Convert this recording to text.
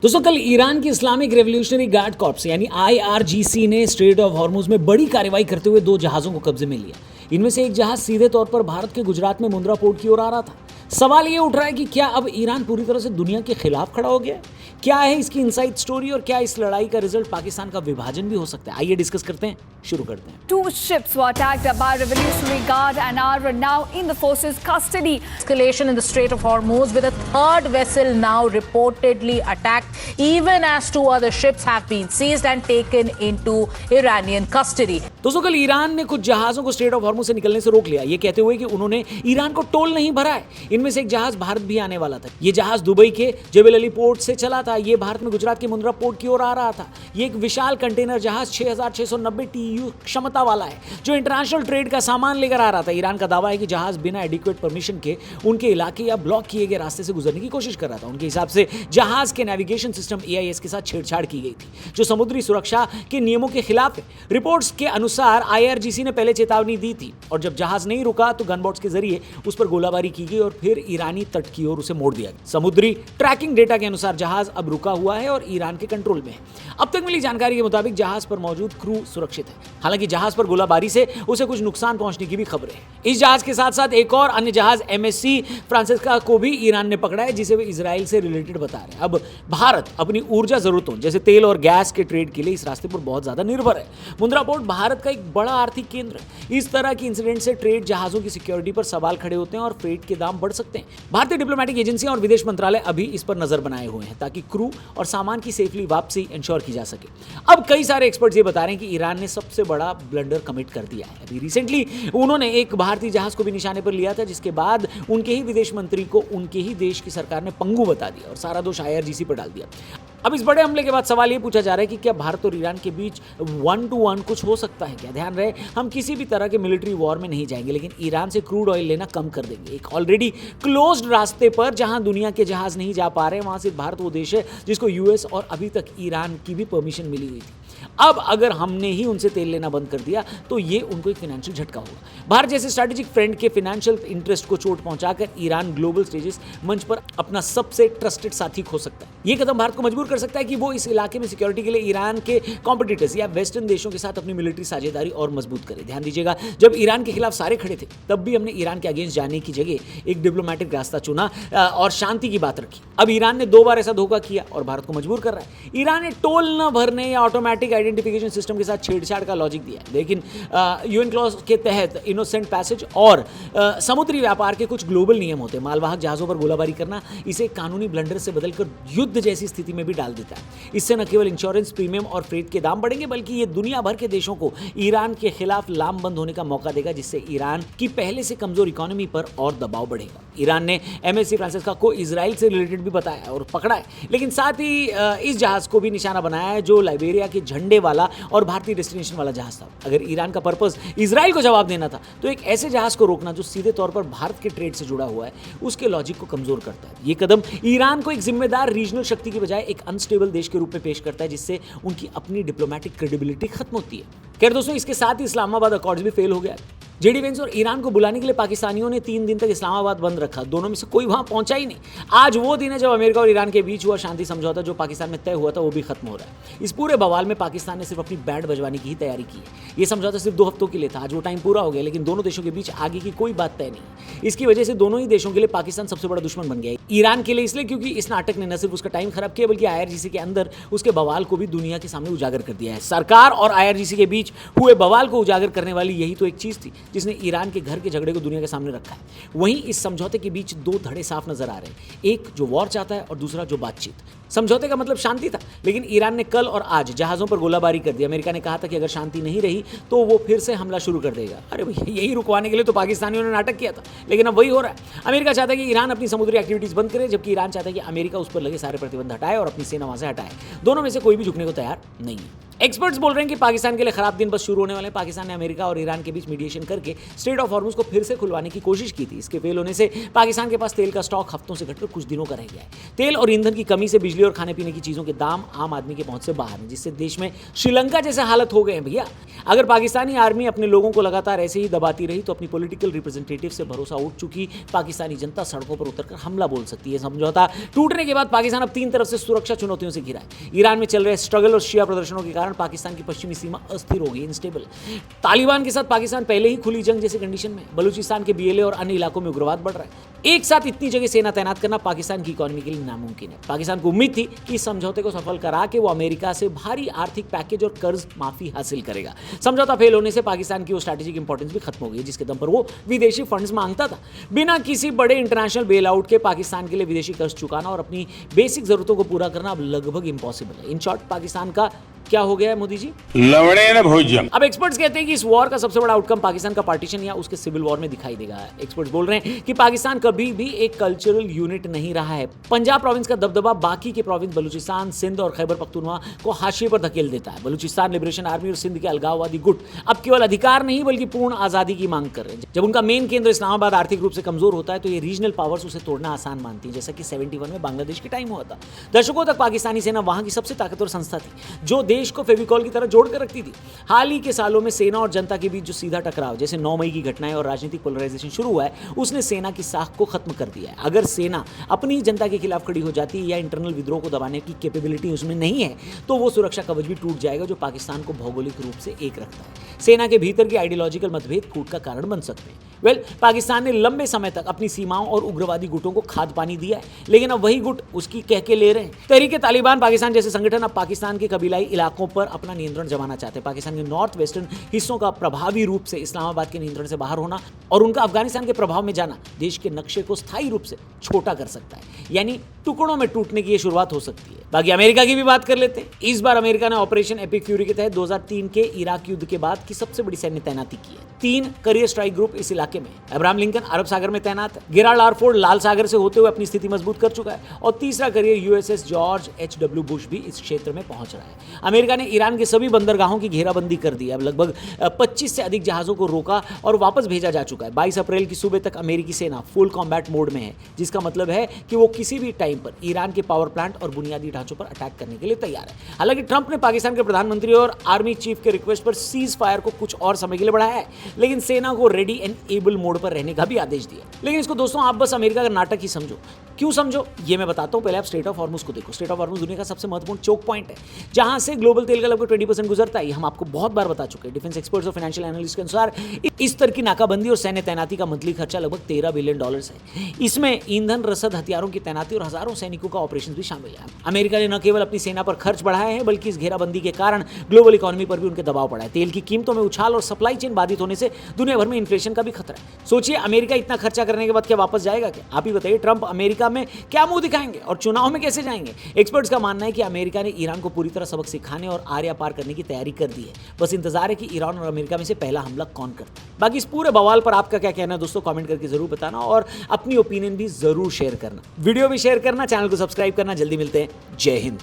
दोस्तों कल ईरान की इस्लामिक रेवोल्यूशनरी गार्ड कॉर्प्स यानी आईआरजीसी ने स्ट्रेट ऑफ हॉर्मुज में बड़ी कार्रवाई करते हुए 2 जहाज़ों को कब्जे में लिया। इनमें से एक जहाज सीधे तौर पर भारत के गुजरात में मुंद्रा पोर्ट की ओर आ रहा था। सवाल ये उठ रहा है कि क्या अब ईरान पूरी तरह से दुनिया के खिलाफ खड़ा हो गया है? क्या है इसकी इनसाइड स्टोरी और क्या इस लड़ाई का रिजल्ट पाकिस्तान का विभाजन भी हो सकता है? आइए डिस्कस करते हैं, शुरू करते हैं। 2 ships were attacked by Revolutionary Guard and are now in the forces' custody. Escalation in the Strait of Hormuz with a third vessel now reportedly attacked, even as 2 other ships have been seized and taken into Iranian custody. दोस्तों कल Iran ने कुछ जहाज़ों को straight of Hormuz से निकलने से रोक लिया, ये कहते हुए कि उन्होंने ईरान को टोल नहीं भरा है। इनमें से एक जहाज भारत भी आने वाला था। ये जहाज दुबई के जबल अली पोर्ट से चला था। ये भारत में गुजरात के मुंद्रा पोर्ट की ओर आ रहा था। ये एक विशाल कंटेनर जहाज 6690 TEU क्षमता वाला है, जो इंटरनेशनल ट्रेड का सामान लेकर आ रहा था। ईरान का दावा है कि जहाज बिना एडिक्वेट परमिशन के उनके इलाके या ब्लॉक किए गए रास्ते से गुजरने की कोशिश कर रहा था। उनके हिसाब से जहाज के नेविगेशन सिस्टम AIS के साथ छेड़छाड़ की गई थी, जो समुद्री सुरक्षा के नियमों के खिलाफ है। रिपोर्ट्स के अनुसार IRGC ने पहले चेतावनी दी थी और जब जहाज नहीं रुका तो गनबोट्स के जरिए उस पर गोलाबारी की गई और फिर ईरानी तट की ओर उसे मोड़ दिया गया। समुद्री ट्रैकिंग डेटा के अनुसार जहाज अब रुका हुआ है और ईरान के कंट्रोल में है। अब तक मिली जानकारी के मुताबिक जहाज पर मौजूद क्रू सुरक्षित है। हालांकि जहाज पर गोलाबारी से उसे कुछ नुकसान पहुंचने की भी खबरें हैं। इस जहाज के साथ साथ एक और अन्य जहाज MSC फ्रांसिस्का को भी ईरान ने पकड़ा है, जिसे वे इजराइल से रिलेटेड बता रहे हैं। अब भारत अपनी ऊर्जा जरूरतों जैसे तेल और गैस के ट्रेड के लिए इस रास्ते पर बहुत ज्यादा निर्भर है। मुंद्रा पोर्ट भारत का एक बड़ा आर्थिक केंद्र है। इस तरह की इंसिडेंट से ट्रेड जहाजों की सिक्योरिटी पर सवाल खड़े होते हैं और फ्रेट के दाम बढ़ सकते हैं। भारतीय डिप्लोमेटिक एजेंसियां और विदेश मंत्रालय अभी इस पर नजर बनाए हुए हैं ताकि क्रू और सामान की सेफली वापसी इंश्योर की जा सके। अब कई सारे एक्सपर्ट्स ये बता रहे हैं कि ईरान ने सबसे बड़ा ब्लंडर कमिट कर दिया है। अभी रिसेंटली उन्होंने एक भारतीय जहाज को भी निशाने पर लिया था, जिसके बाद उनके ही विदेश मंत्री को उनके ही देश की सरकार ने पंगु बता दिया और सारा दोष IRGC पर डाल दिया। अब इस बड़े हमले के बाद सवाल ये पूछा जा रहा है कि क्या भारत और ईरान के बीच 1 to 1 कुछ हो सकता है क्या? ध्यान रहे, हम किसी भी तरह के मिलिट्री वॉर में नहीं जाएंगे, लेकिन ईरान से क्रूड ऑयल लेना कम कर देंगे। एक ऑलरेडी क्लोज्ड रास्ते पर जहां दुनिया के जहाज नहीं जा पा रहे, वहां सिर्फ भारत वो देश है जिसको US और अभी तक ईरान की भी परमिशन मिली हुई थी। अब अगर हमने ही उनसे तेल लेना बंद कर दिया तो ये उनको एक फाइनेंशियल झटका होगा। भारत जैसे स्ट्रैटेजिक फ्रेंड के फाइनेंशियल इंटरेस्ट को चोट पहुंचाकर ईरान ग्लोबल स्टेजेस मंच पर अपना सबसे ट्रस्टेड साथी खो सकता है। ये कदम भारत को मजबूर कर सकता है कि वो इस इलाके में सिक्योरिटी के लिए ईरान के कॉम्पिटिटर्स या वेस्टर्न देशों के साथ अपनी मिलिट्री साझेदारी और मजबूत करे। ध्यान दीजिएगा, जब ईरान के खिलाफ सारे खड़े थे तब भी हमने ईरान के अगेंस्ट जाने की जगह एक डिप्लोमेटिक रास्ता चुना और शांति की बात रखी। अब ईरान ने 2 बार ऐसा धोखा किया और भारत को मजबूर कर रहा है। ईरान ने टोल न भरने या ऑटोमेटिक आइडेंटिफिकेशन सिस्टम के साथ छेड़छाड़ का लॉजिक दिया, लेकिन UN क्लॉज के तहत इनोसेंट पैसेज और समुद्री व्यापार के कुछ ग्लोबल नियम होते हैं। मालवाहक जहाजों पर गोलाबारी करना इसे कानूनी ब्लंडर से बदलकर युद्ध जैसी स्थिति में भी डाल देता है। इससे न केवल इंश्योरेंस प्रीमियम और फ्रेट के दाम बढ़ेंगे, बल्कि ये दुनिया भर के देशों को ईरान के खिलाफ लामबंद होने का मौका देगा, जिससे ईरान की पहले से कमजोर इकोनॉमी पर और दबाव बढ़ेगा। ईरान ने MSC फ्रांसिस्का को इजराइल से रिलेटेड भी बताया और पकड़ा है, लेकिन साथ ही इस जहाज को भी निशाना बनाया है जो लाइबेरिया के झंडे वाला और भारतीय डेस्टिनेशन वाला जहाज था। अगर ईरान का पर्पस इजराइल को जवाब देना था तो एक ऐसे जहाज को रोकना जो सीधे तौर पर भारत के ट्रेड से जुड़ा हुआ है, उसके लॉजिक को कमजोर करता है। ये कदम ईरान को एक जिम्मेदार रीजनल शक्ति की बजाय एक अनस्टेबल देश के रूप में पेश करता है, जिससे उनकी अपनी डिप्लोमेटिक क्रेडिबिलिटी खत्म होती है। खैर दोस्तों, इसके साथ ही इस्लामाबाद अकॉर्ड्स भी फेल हो गया। JD Vance और ईरान को बुलाने के लिए पाकिस्तानियों ने 3 दिन तक इस्लामाबाद बंद रखा। दोनों में से कोई वहां पहुंचा ही नहीं। आज वो दिन है जब अमेरिका और ईरान के बीच हुआ शांति समझौता जो पाकिस्तान में तय हुआ था, वो भी खत्म हो रहा है। इस पूरे बवाल में पाकिस्तान ने सिर्फ अपनी बैंड बजवाने की ही तैयारी की है। ये समझौता सिर्फ 2 हफ्तों के लिए था। आज वो टाइम पूरा हो गया, लेकिन दोनों देशों के बीच आगे की कोई बात तय नहीं। इसकी वजह से दोनों ही देशों के लिए पाकिस्तान सबसे बड़ा दुश्मन बन गया है। ईरान के लिए इसलिए क्योंकि इस नाटक ने न सिर्फ उसका टाइम खराब किया, बल्कि IRGC के अंदर उसके बवाल को भी दुनिया के सामने उजागर कर दिया है। सरकार और IRGC के बीच हुए बवाल को उजागर करने वाली यही तो एक चीज थी जिसने ईरान के घर के झगड़े को दुनिया के सामने रखा है। वहीं इस समझौते के बीच 2 धड़े साफ नजर आ रहे हैं, एक जो वॉर चाहता है और दूसरा जो बातचीत। समझौते का मतलब शांति था, लेकिन ईरान ने कल और आज जहाजों पर गोलाबारी कर दी। अमेरिका ने कहा था कि अगर शांति नहीं रही तो वो फिर से हमला शुरू कर देगा। अरे भैया, यही रुकवाने के लिए तो पाकिस्तानियों ने नाटक किया था, लेकिन अब वही हो रहा है। अमेरिका चाहता है कि ईरान अपनी समुद्री एक्टिविटीज बंद करे, जबकि ईरान चाहता है कि अमेरिका उस पर लगे सारे प्रतिबंध हटाए और अपनी सेना वहां से हटाए। दोनों में से कोई भी झुकने को तैयार नहीं है। एक्सपर्ट्स बोल रहे हैं कि पाकिस्तान के लिए खराब दिन बस शुरू होने वाले हैं। पाकिस्तान ने अमेरिका और ईरान के बीच मीडिएशन करके स्ट्रेट ऑफ हॉर्मुज को फिर से खुलवाने की कोशिश की थी। इसके फेल होने से पाकिस्तान के पास तेल का स्टॉक हफ्तों से घटकर कुछ दिनों का रह गया है। तेल और ईंधन की कमी से बिजली और खाने पीने की चीजों के दाम आम आदमी के पहुंच से बाहर हैं, जिससे देश में श्रीलंका जैसे हालत हो गए हैं भैया। अगर पाकिस्तानी आर्मी अपने लोगों को लगातार ऐसे ही दबाती रही तो अपनी पॉलिटिकल रिप्रेजेंटेटिव से भरोसा उठ चुकी पाकिस्तानी जनता सड़कों पर उतरकर हमला बोल सकती है। समझौता टूटने के बाद पाकिस्तान अब 3 तरफ से सुरक्षा चुनौतियों से घिरा है। ईरान में चल रहे स्ट्रगल और शिया प्रदर्शनों के कारण पाकिस्तान की पश्चिमी सीमा अस्थिर हो गई, अनस्टेबल। तालिबान के साथ पाकिस्तान पहले ही खुली जंग जैसी कंडीशन में। बलूचिस्तान के बीएलए और अन्य इलाकों में उग्रवाद बढ़ रहा है। एक साथ इतनी जगह सेना तैनात करना पाकिस्तान की इकोनॉमी के लिए नामुमकिन है। पाकिस्तान को उम्मीद थी कि इस समझौते को सफल करा के वो अमेरिका से भारी आर्थिक पैकेज और कर्ज माफी हासिल करेगा। समझौता फेल होने से पाकिस्तान की वो स्ट्रैटेजिक इंपॉर्टेंस भी खत्म हो गई जिसके दम पर वो विदेशी फंड्स मांगता था। बिना किसी बड़े इंटरनेशनल बेल आउट के पाकिस्तान के लिए विदेशी कर्ज चुकाना और अपनी बेसिक जरूरतों को पूरा करना अब लगभग इंपॉसिबल है। इन शॉर्ट पाकिस्तान का क्या हो गया है मोदी जी? लवड़े न भोजन। अब एक्सपर्ट्स कहते हैं कि इस वॉर का सबसे बड़ा आउटकम पाकिस्तान का पार्टीशन या उसके सिविल वॉर में दिखाई देगा। एक्सपर्ट्स बोल रहे हैं कि पाकिस्तान कभी भी एक कल्चरल यूनिट नहीं रहा है। पंजाब प्रोविंस का दबदबा बाकी के प्रोविंस बलूचिस्तान, सिंध और खैबर पख्तूनख्वा को हाशिए पर धकेल देता है। बलूचिस्तान लिबरेशन आर्मी और सिंध के अलगाववादी गुट अब केवल अधिकार नहीं बल्कि पूर्ण आजादी की मांग कर रहे हैं। जब उनका मेन केंद्र इस्लामाबाद आर्थिक रूप से कमजोर होता है तो ये रीजनल पावर्स उसे तोड़ना आसान मानती है, जैसा कि 71 में बांग्लादेश के टाइम हुआ था। दशकों तक पाकिस्तानी सेना वहां की सबसे ताकतवर संस्था थी जो देश को फेविकॉल की तरह जोड़कर रखती थी। हाल ही के सालों में सेना और जनता के बीच जो सीधा टकराव जैसे 9 मई की घटनाएं और राजनीतिक पोलराइजेशन शुरू हुआ है उसने सेना की साख को खत्म कर दिया है। अगर सेना अपनी जनता के खिलाफ खड़ी हो जाती है या इंटरनल विद्रोह को दबाने की कैपेबिलिटी उसमें नहीं है तो वो सुरक्षा कवच भी टूट जाएगा जो पाकिस्तान को भौगोलिक रूप से एक रखता है। सेना के भीतर के आइडियोलॉजिकल मतभेद फूट का कारण बन सकते हैं। पाकिस्तान ने लंबे समय तक अपनी सीमाओं और उग्रवादी गुटों को खाद पानी दिया है, लेकिन अब वही गुट उसकी कह के ले रहे हैं। तहरीक तालिबान पाकिस्तान जैसे संगठन अब पाकिस्तान के कबीलाई इलाकों पर अपना नियंत्रण जमाना चाहते हैं। पाकिस्तान के नॉर्थ वेस्टर्न हिस्सों का प्रभावी रूप से इस्लामाबाद के नियंत्रण से बाहर होना और उनका अफगानिस्तान के प्रभाव में जाना देश के नक्शे को स्थायी रूप से छोटा कर सकता है, यानी टुकड़ों में टूटने की यह शुरुआत हो सकती है। बाकी अमेरिका की भी बात कर लेते हैं। इस बार अमेरिका ने ऑपरेशन एपिक फ्यूरी के तहत 2003 के इराक युद्ध के बाद की सबसे बड़ी सैन्य तैनाती की है। 3 करियर स्ट्राइक ग्रुप इस इलाके में। अब्राहम लिंकन अरब सागर में तैनात है। गेराल्ड आर फोर्ड लाल सागर से होते हुए अपनी स्थिति मजबूत कर चुका है और तीसरा career USS George H.W. Bush भी इस क्षेत्र में पहुंच रहा है। अमेरिका ने ईरान के सभी बंदरगाहों की घेराबंदी कर दी है। अब लगभग 25 से अधिक जहाजों को रोका और वापस भेजा जा चुका है। 22 अप्रैल की सुबह तक अमेरिकी सेना फुल कॉम्बैट मोड में है, जिसका मतलब है कि वो किसी भी टाइम पर ईरान के पावर प्लांट और बुनियादी ढांचों पर अटैक करने के लिए तैयार है। हालांकि ट्रंप ने पाकिस्तान के प्रधानमंत्री और आर्मी चीफ के रिक्वेस्ट पर सीज फायर को कुछ और समय के लिए बढ़ाया है, लेकिन सेना को रेडी एंड एबल मोड पर रहने का भी आदेश दिया। लेकिन इसको दोस्तों आप बस अमेरिका का नाटक ही समझो। क्यों समझो ये मैं बताता हूं। पहले आप स्ट्रेट ऑफ हॉर्मुज को देखो। स्ट्रेट ऑफ हॉर्मुज दुनिया का सबसे महत्वपूर्ण चोक पॉइंट है जहां से ग्लोबल तेल का लगभग 20% गुजरता है। हम आपको बहुत बार बता चुके हैं। डिफेंस एक्सपर्ट्स और फाइनेंशियल एनालिस्ट के अनुसार इस तरह की नाकाबंदी और सैन्य तैनाती का मंथली खर्चा लगभग $13 बिलियन है। इसमें ईंधन, रसद, हथियारों की तैनाती और हजारों सैनिकों का ऑपरेशन भी शामिल है। अमेरिका ने न केवल अपनी सेना पर खर्च बढ़ाया है बल्कि इस घेराबंदी के कारण ग्लोबल इकोनॉमी पर भी उनके दबाव पड़ा है। तेल की कीमतों में उछाल और सप्लाई चेन बाधित होने से दुनिया भर में इन्फ्लेशन का भी खतरा है। सोचिए अमेरिका इतना खर्चा करने के बाद क्या वापस जाएगा क्या? आप ही बताइए। ट्रंप अमेरिका में क्या मुंह दिखाएंगे और चुनाव में कैसे जाएंगे? एक्सपर्ट्स का मानना है कि अमेरिका ने ईरान को पूरी तरह सबक सिखाने और आर्या पार करने की तैयारी कर दी है। बस इंतजार है कि ईरान और अमेरिका में से पहला हमला कौन करता है। बाकी इस पूरे बवाल पर आपका क्या कहना है दोस्तों, कमेंट करके जरूर बताना और अपनी ओपिनियन भी जरूर शेयर करना। वीडियो भी शेयर करना, चैनल को सब्सक्राइब करना। जल्दी मिलते हैं। जय हिंद।